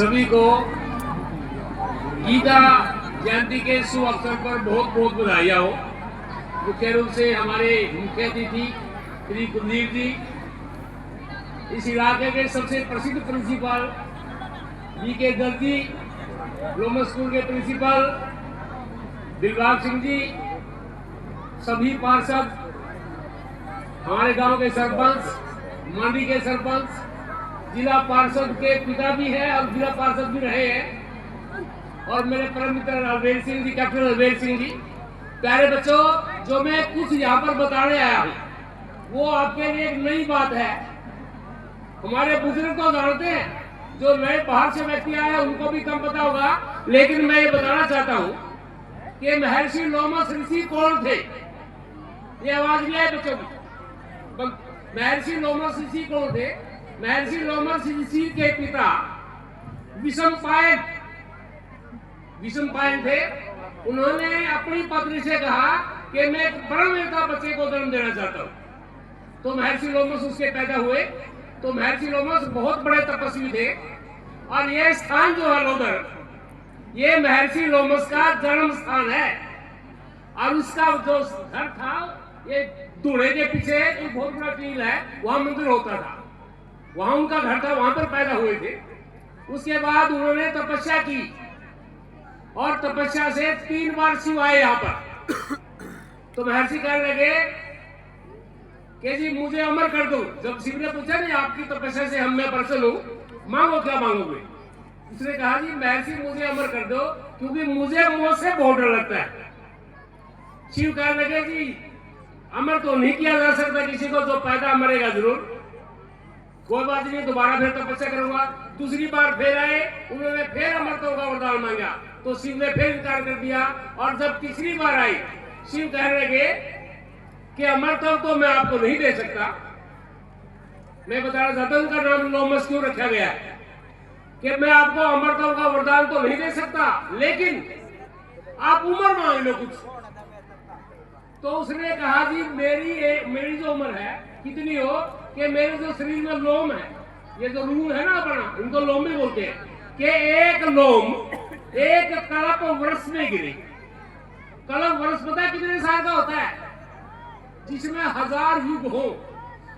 सभी को गीता जयंती के शुभ अवसर पर बहुत बहुत बधाइयाँ हो। मुख्य रूप से हमारे मुख्य अतिथि श्री कुलदीप जी, इस इलाके के सबसे प्रसिद्ध principal BK Garg ji, Lomash school के प्रिंसिपल दिलबाग सिंह जी, सभी पार्षद, हमारे गांव के सरपंच, मंडी के सरपंच, जिला पार्षद के पिता भी है और जिला पार्षद भी रहे हैं, और मेरे परम मित्र अलवेल सिंह जी, कैप्टन अलवेल सिंह जी। प्यारे बच्चों, जो मैं कुछ यहाँ पर बताने आया हूँ वो आपके लिए एक नई बात है। हमारे बुजुर्ग तो जानते हैं, जो नए बाहर से व्यक्ति आए हैं उनको भी कम पता होगा, लेकिन मैं ये बताना चाहता हूँ कि महर्षि लोमस ऋषि कौन थे। ये आवाज भी है बच्चों की। महर्षि लोमस ऋषि कौन थे? महर्षि लोमस ऋषि के पिता विषमपायन थे। उन्होंने अपनी पत्नी से कहा कि मैं एक ब्रह्मवेत्ता बच्चे को जन्म देना चाहता हूँ। तो महर्षि लोमस उसके पैदा हुए। तो महर्षि लोमस बहुत बड़े तपस्वी थे, और ये स्थान जो है लोदर, ये महर्षि लोमस का जन्म स्थान है। और उसका जो घर था, ये दूल्हे के पीछे एक बहुत बड़ा टील है, वहां मंदिर होता था, वहां उनका घर था, वहां पर पैदा हुए थे। उसके बाद उन्होंने तपस्या की, और तपस्या से 3 बार शिव आए यहाँ पर। तो महर्षि कहने लगे कि जी मुझे अमर कर दो। जब शिव ने पूछा नहीं आपकी तपस्या से हम मैं प्रसन्न हूँ, मांगो क्या मांगोगे? उसने कहा जी महर्षि मुझे अमर कर दो, क्योंकि मुझे मौत से बहुत डर लगता है। शिव कहने लगे जी अमर तो नहीं किया जा सकता किसी को, जो पैदा मरेगा जरूर। कोई बात नहीं, दोबारा फिर तपस्या करूंगा। दूसरी बार फिर आए, उन्होंने फिर अमरत्व का वरदान मांगा, तो शिव ने फिर इनकार कर दिया। और जब तीसरी बार आई, शिव कहने लगे कि अमरत्व तो मैं आपको नहीं दे सकता। मैं बताना चाहता हूं उनका नाम लोमस क्यों रखा गया है, कि मैं आपको अमरत्व का वरदान तो नहीं दे सकता, लेकिन आप उम्र मांग लो कुछ। तो उसने कहा जी मेरी जो उम्र है कितनी हो कि मेरे जो शरीर में लोम है, ये जो रूम है ना अपना, इनको लोम भी बोलते हैं, कि एक लोम एक कल्प वर्ष में गिरे। कल्प वर्ष पता है कितने साल का होता है? जिसमें 1000 युग हो,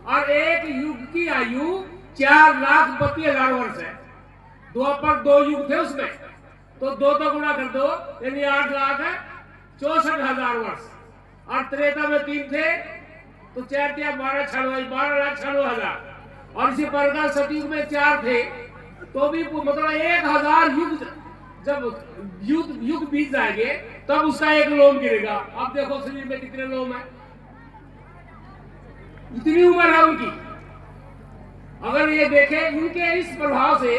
और एक युग की आयु 4,32,000 वर्ष है। द्वापर 2 युग थे उसमें, तो 2 तो गुणा कर दो, यानी 8,64,000 वर्ष। और त्रेता में 3 थे, तो 4 × 12,96,000। और इसी प्रकार सतयुग में 4 थे, तो भी मतलब 1000 युग, जब युग बीत जाएंगे तब उसका एक लोम गिरेगा। अब देखो शरीर में कितने लोम है, इतनी उम्र है उनकी। अगर ये देखें इनके इस प्रभाव से,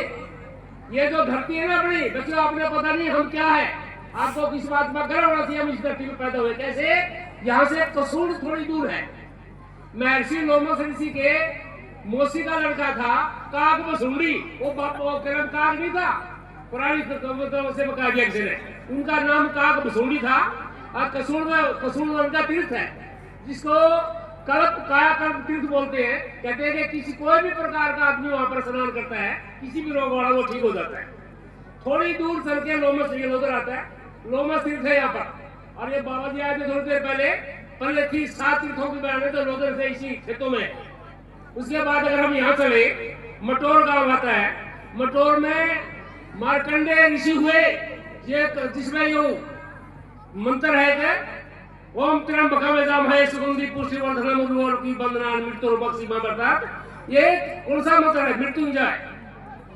ये जो धरती है ना अपनी बच्चों, आपने पता नहीं हम क्या है, आपको किस बात पर गर्व होना चाहिए हम इस धरती में पैदा हुए। कैसे? यहाँ से कसूर थोड़ी दूर है। महर्षि लोमस ऋषि के मौसी का लड़का था काग बसुंडी। वो कर्म काग नहीं था, पुरानी से बता दिया किसी ने, उनका नाम काग बसुंडी था। और कसूर उनका तीर्थ है, जिसको कायाकल्प तीर्थ बोलते हैं। कहते हैं कि किसी कोई भी प्रकार का आदमी वहां पर स्नान करता है, किसी भी रोग वाला वो ठीक हो जाता है। थोड़ी दूर चल के लोमस उधर आता है, लोमस तीर्थ है यहाँ पर। और ये बाबा जी आए थे थोड़ी देर पहले थी 7 तीर्थों की बयान, तो लोधर से इसी खेतों में। उसके बाद अगर हम यहाँ चले, मटोर गांव आता है। मटोर में मार्कंडेय ऋषि हुए, ये जिसमें यो मंत्र है कि ओम त्र्यंबकम यजामहे सुगंधि पुष्टिवर्धनम उर्वारुकम बंधनान् मृत्युर्मुक्षीमां बरसात। ये कौन सा मंत्र है? मृत्युंजय,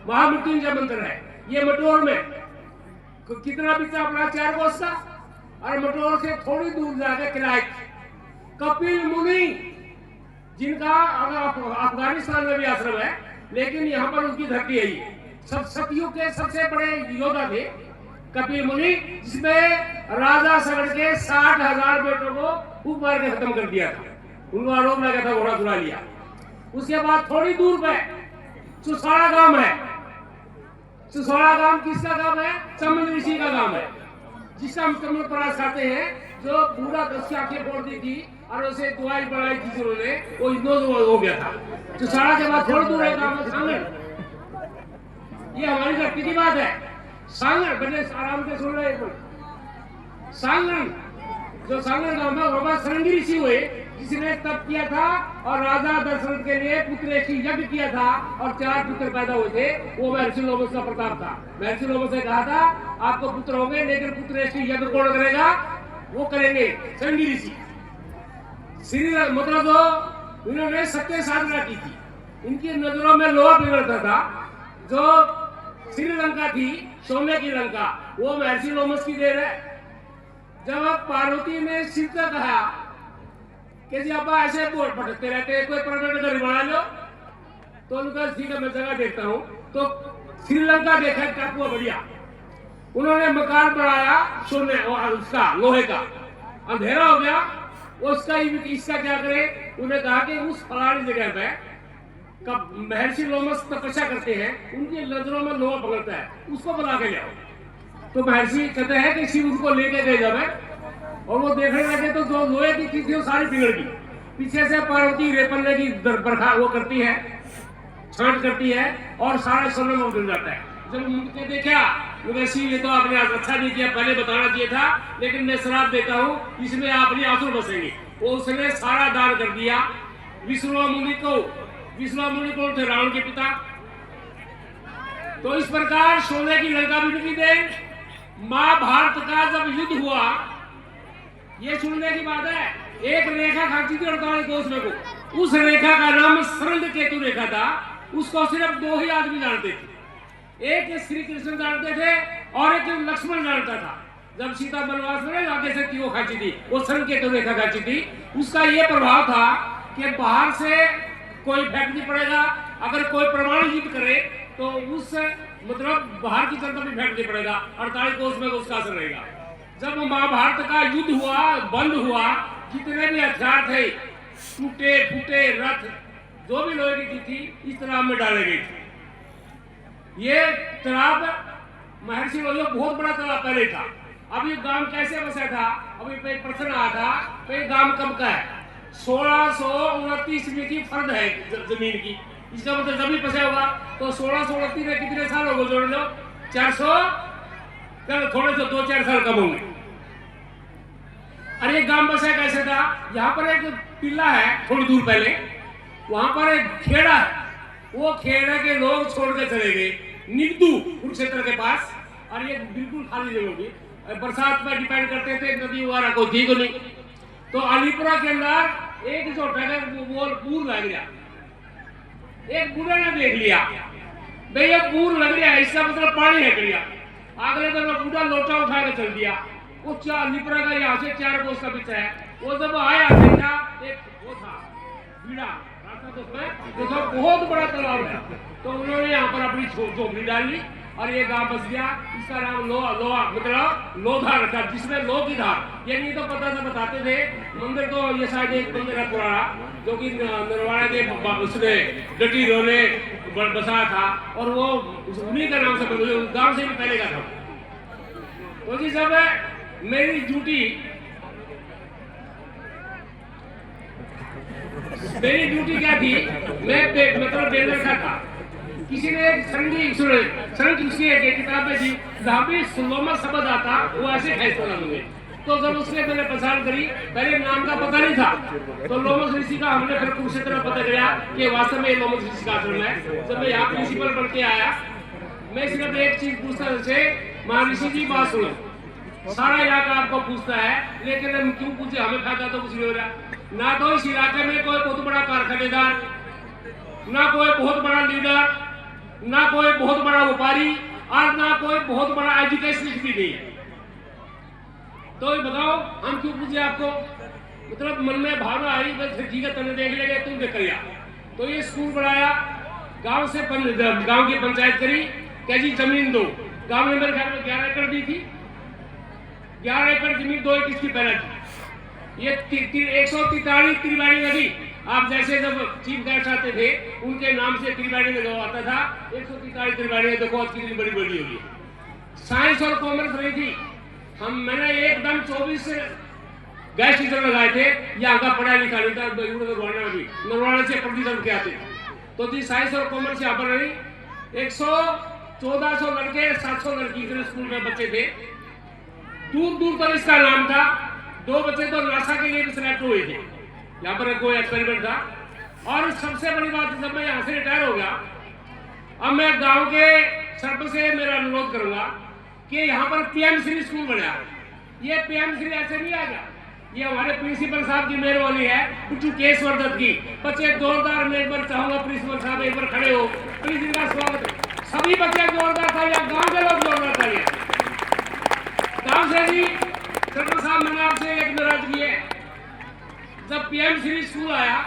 महामृत्युंजय मंत्र है। ये मटोर में कितना बिचा अपना 4 कोस का। और मटोर से थोड़ी दूर जाकर किराए कपिल मुनि, जिनका अफगानिस्तान में भी आश्रम है, लेकिन यहाँ पर उनकी धरती है। सब सतयुग के सबसे बड़े योद्धा थे कपिल मुनि, जिसमें राजा सगड़ के 60,000 बेटों को खूब मार के खत्म कर दिया था। उनको आरोप लगा था घोड़ा चुरा लिया। उसके बाद थोड़ी दूर पे चुसाड़ा गांव है। चुसाड़ा गांव किसका गांव है? चमन ऋषि का गांव है, जिसका हम कमल परास खाते हैं, जो पूरा 10 की आंखें फोड़ दी थी और उसे दवाई बनाई थी जिन्होंने, वो इग्नोर हो गया था। चुसाड़ा के बाद थोड़ी दूर है गांव में, ये हमारी भक्ति की बात है। सांगण, बड़े आराम से सुन रहे हैं। सांगण, जो सांगण गांव में बाबा सरंगी ऋषि हुए, जिसने तप किया था और राजा दशरथ के लिए पुत्रेष्टि यज्ञ किया था और 4 पुत्र पैदा हुए थे, वो महर्षि लोमस का प्रताप था। महर्षि लोमस ने कहा था आपको पुत्र होंगे, लेकिन पुत्रेष्टि यज्ञ कौन करेगा? वो करेंगे सरंगी ऋषि। श्री मतलब जो इन्होंने सत्य साधना की थी, इनकी नजरों में लोहा पिघलता था। जो श्रीलंका थी, सोने की लंका, वो महर्षि लोमस की देन है। जब पार्वती ने शिव से कहा कि जी अब्बा ऐसे बोल भटकते रहते हैं, कोई परमानेंट घर बना लो, तो उनका ठीक है मैं जगह देखता हूँ। तो श्रीलंका देखा टापू बढ़िया, उन्होंने मकान बनाया सोने और उसका लोहे का। अंधेरा हो गया, उसका इसका क्या करे? उन्होंने कहा कि उस फलानी जगह पे कब महर्षि लोमस तपस्या करते हैं, उनकी नजरों में लोहा पकड़ता है, उसको बुला के जाओ। तो महर्षि कहते हैं कि शिव उसको लेके गए जब है, और वो देखने लगे तो जो लोहे की चीज थी वो सारी पिघल गई। पीछे से पार्वती रेपल्ले की बरखा वो करती है, छांट करती है और सारा सोना में उड़ जाता है। जब मुझे देखा शिव, ये तो आपने अच्छा नहीं किया, पहले बताना चाहिए था, लेकिन मैं श्राप देता हूँ इसमें आपने आंसू बसेंगे। वो उसने सारा दान कर दिया विष्णु मुनि को। विष्णु मुनि कौन थे? रावण के पिता। तो इस प्रकार सोने की लंका भी उनकी देन। महाभारत का जब युद्ध हुआ, ये सुनने की बात है, एक रेखा खाती थी 48 कोस में को। उस रेखा का नाम सरंग केतु रेखा था। उसको सिर्फ 2 ही आदमी जानते थे, एक श्री कृष्ण जानते थे और एक लक्ष्मण जानता था। जब सीता वनवास में आगे से थी वो खाची थी, वो सरंग केतु रेखा खाची थी। उसका ये प्रभाव था कि बाहर से कोई इफेक्ट नहीं पड़ेगा। अगर कोई परमाणु युद्ध करे तो उस मतलब बाहर की तरफ भी इफेक्ट नहीं पड़ेगा, 48 कोस में उसका असर रहेगा। जब महाभारत का युद्ध हुआ, बंद हुआ, जितने भी हथियार थे, टूटे फूटे रथ, जो भी लोहे की थी, इस तालाब में डाले गए थे। ये तालाब महर्षि लोमस बहुत बड़ा तालाब पहले था। अब ये गांव कैसे बसा था? अभी पे प्रश्न आया था, तो ये गांव कब का है? 1629 ईस्वी की फर्द है जमीन की। इसका मतलब जमीन बसा होगा तो 1629 में कितने साल हो गए? जोड़ लो 400, थोड़े से 2-4 साल कम होंगे। अरे गांव बसा कैसे था? यहाँ पर एक टीला है थोड़ी दूर पहले, वहां पर एक खेड़ा है। वो खेड़ा के लोग छोड़ के चले गए निगदू कुरुक्षेत्र के पास, और ये बिल्कुल खाली जगह होगी। बरसात में डिपेंड करते थे, नदी वगैरह को थी को नहीं। तो अलीपुरा के अंदर एक जो वो पूर लग गया। एक बूढ़े ने देख लिया भाई ये पूर लग गया, इसका मतलब पानी है गया। अगले दिन बूढ़ा लोटा उठा के चल दिया। वो अलीपुरा का यहाँ से 4 कोस का पीछा है। वो जब आया देखा एक वो था बीड़ा रास्ता, तो उसमें बहुत बड़ा तालाब है। तो उन्होंने यहाँ पर अपनी झोपड़ी डाली और ये गांव बस गया। इसका नाम लोहा मतलब लोधार रखा, जिसमें लो की धार। ये नहीं तो पता था, बताते थे। मंदिर तो ये शायद एक मंदिर है पुराना, जो कि नरवाड़ा के उसने डटी रोने बसा था, और वो उन्हीं का नाम से गांव से भी पहले का था। तो जी सब मेरी ड्यूटी क्या थी? मैं मतलब बेलर का था। किसी ने एक संग की किताब में थी, जहाँ भी लोमस शब्द आता वो ऐसे फैसला होंगे। तो जब उसने मैंने पहचान करी, पहले नाम का पता नहीं था, तो लोमस ऋषि का हमने फिर कुरुक्षेत्र में पता चला कि वास्तव में लोमस ऋषि का आश्रम है। जब मैं यहाँ प्रिंसिपल बन के आया, मैं सिर्फ एक चीज पूछता जैसे महर्षि जी बात सुनो, सारा इलाका आपको पूछता है, लेकिन हम क्यों पूछे? हमें फायदा तो कुछ नहीं हो रहा। ना तो इस इलाके में कोई बहुत बड़ा कारखानेदार, ना कोई बहुत बड़ा लीडर, ना कोई बहुत बड़ा व्यापारी, और ना कोई बहुत बड़ा एजुकेशनिस्ट भी नहीं है। तो ये बताओ हम क्यों पूछे आपको? मतलब मन में भावना आई, बस ठीक है तुमने देख लेंगे, तुम देख लिया। तो ये स्कूल बनाया, गांव से गांव की पंचायत करी, क्या जी जमीन दो। गांव ने मेरे ख्याल में 11 एकड़ दी थी। 11 एकड़ जमीन 2 एकड़ की पहले थी। ये 143 त्रिवेणी नदी, आप जैसे जब चीफ गेस्ट आते थे उनके नाम से त्रिवेणी में जो आता था, 143 त्रिवेणी। देखो आज कितनी बड़ी बड़ी होगी। साइंस और कॉमर्स रही थी। मैंने एकदम 24 गैस टीचर लगाए थे। यहाँ का पढ़ा लिखा नहीं था, नरवाड़ा से प्रतिशत के आते। तो जी साइंस और कॉमर्स यहाँ पर रही। 1400 लड़के 700 लड़की के स्कूल में बच्चे थे। दूर दूर तक इसका नाम था। 2 बच्चे तो नासा के लिए भी सिलेक्ट हुए थे। यहाँ पर कोई एक्सपेरिमेंट था। और सबसे बड़ी बात, जब मैं यहाँ से रिटायर हो गया, अब मैं गांव के सरपंच से मेरा अनुरोध करूंगा कि यहाँ पर पीएम श्री स्कूल बना। ये पीएम श्री ऐसे नहीं आ गया, ये हमारे प्रिंसिपल साहब की मेहरबानी है, कुछ केशवर्धन की। बच्चे जोरदार, मैं एक बार चाहूंगा प्रिंसिपल साहब एक बार खड़े हो, प्लीज इनका स्वागत है। सभी बच्चे जोरदार था, या गाँव के लोग जोरदार था। गाँव से भी सरपंच साहब, मैंने आपसे एक नाराजगी है, जब पीएम श्री स्कूल आया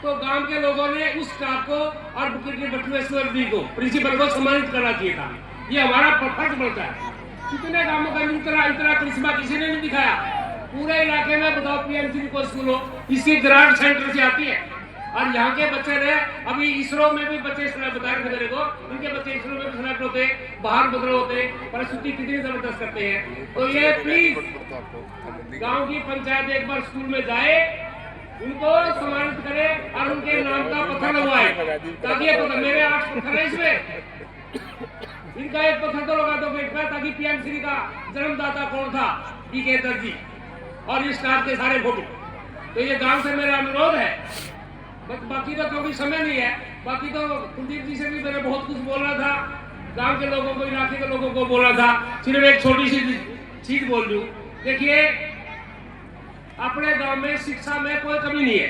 तो गांव के लोगों ने उस स्टाफ को और बटुएश्वर जी को, प्रिंसिपल को सम्मानित करना चाहिए था। ये हमारा फर्ज बनता है। कितने गांवों का इतना करिश्मा किसी ने नहीं दिखाया। पूरे इलाके में बताओ पीएमसी को स्कूल हो, इसकी ग्रांट सेंटर से आती है। और यहाँ के बच्चे ने अभी इसरो में भी बच्चे बता रहे थे मेरे को, उनके बच्चे इसरो में भी सिलेक्ट होते, बाहर बदल होते, परिस्थिति कितनी जबरदस्त करते हैं। तो ये प्लीज गाँव की पंचायत एक बार स्कूल में जाए, उनको सम्मानित करे और उनके नाम का पत्थर लगवाए, ताकि ये पत्थर, मेरे 8 पत्थर है इसमें, इनका एक पत्थर तो लगा दो बेटा, ताकि पीएम श्री का जन्मदाता कौन था, पीके दत्त जी, और इस स्टाफ के सारे फोटो। तो ये गांव से मेरा अनुरोध है। बाकी तो क्योंकि समय नहीं है, बाकी तो कुलदीप जी से भी मैंने बहुत कुछ बोलना था, गांव के लोगों को, इलाके के लोगों को बोलना था। सिर्फ एक छोटी सी चीज बोल दूं, देखिए अपने गांव में शिक्षा में कोई कमी नहीं है,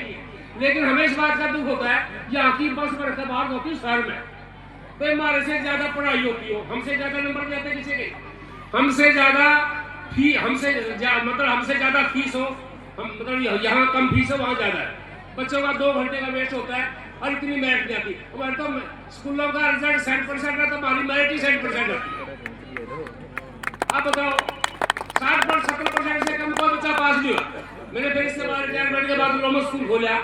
लेकिन हमें इस बात का दुख होता है यहाँ की बस बाहर होती है शहर में, तो हमारे से ज्यादा पढ़ाई होती हो, हमसे ज्यादा नंबर देते किसी के, हमसे ज्यादा हमसे ज्यादा फीस हो, हम मतलब यहाँ कम फीस हो, वहाँ ज्यादा है। बच्चों का 2 घंटे का वेस्ट होता है और इतनी मेरिट नहीं आती। तो स्कूलों का रिजल्ट 60% है, तो हमारी मेरिट ही 60% आती है। आप बताओ 60-70% से कम कोई बच्चा पास नहीं हुआ। मैंने फिर इसके बाद रिटायरमेंट के बाद लोमस स्कूल खोला।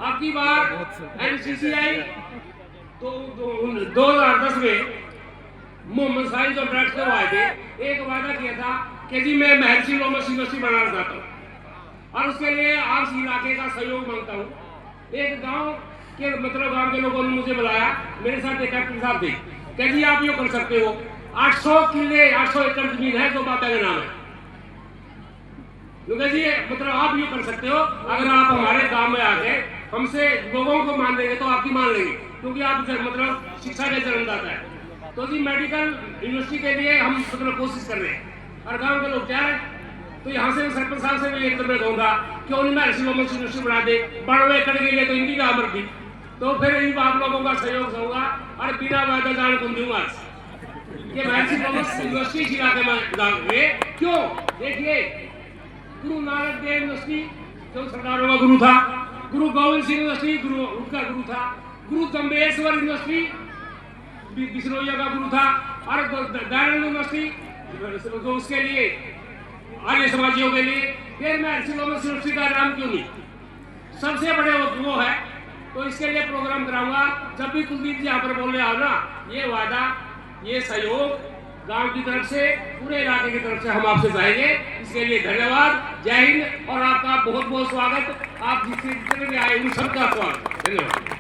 आपकी बार एनसीसी आई तो 2010 में मोहम्मद साहिब जो डायरेक्टर आए थे, एक वादा किया था कि जी मैं महर्षि लोमस यूनिवर्सिटी बनाना चाहता हूँ और उसके लिए आप इलाके का सहयोग मांगता हूँ। एक गांव के लोगों ने मुझे बुलाया, मेरे साथ एक कैप्टन साहब थे, कि जी आप ये कर सकते हो, 800 किले 800 एकड़ जमीन है जो बाबा के नाम है, जी आप ये कर सकते हो, अगर आप हमारे गांव में आके हमसे लोगों को मान देंगे तो आपकी मान लेंगे, क्योंकि आप शिक्षा के जन्मदाता है। तो जी मेडिकल यूनिवर्सिटी के लिए हम कोशिश कर रहे हैं और गांव के लोग क्या है। तो यहाँ से सरपंच साहब से भी एक मैं कहूँगा क्यों नहीं महर्षि लोमस यूनिवर्सिटी बना दे, 92 एकड़ के लिए तो इनकी का अमर थी। तो फिर इन आप लोगों का सहयोग होगा और बिना वादा जान को दूंगा कि महर्षि लोमस यूनिवर्सिटी इलाके में क्यों। देखिए गुरु नानक देव यूनिवर्सिटी जो सरदारों का गुरु था, गुरु गोविंद सिंह यूनिवर्सिटी उनका गुरु था, गुरु जम्बेश्वर यूनिवर्सिटी बिश्नोइया का गुरु था, और दयानंद यूनिवर्सिटी उसके लिए आर्य समाजियों के लिए। फिर महर्षि लोमस यूनिवर्सिटी का नाम क्यों नहीं, सबसे बड़े वो है। तो इसके लिए प्रोग्राम कराऊंगा। जब भी कुलदीप जी यहाँ पर बोलने आओ ना, ये वादा, ये सहयोग गांव की तरफ से, पूरे इलाके की तरफ से हम आपसे चाहेंगे। इसके लिए धन्यवाद, जय हिंद, और आपका बहुत बहुत स्वागत। आप जितने भी आए उन सबका स्वागत, धन्यवाद।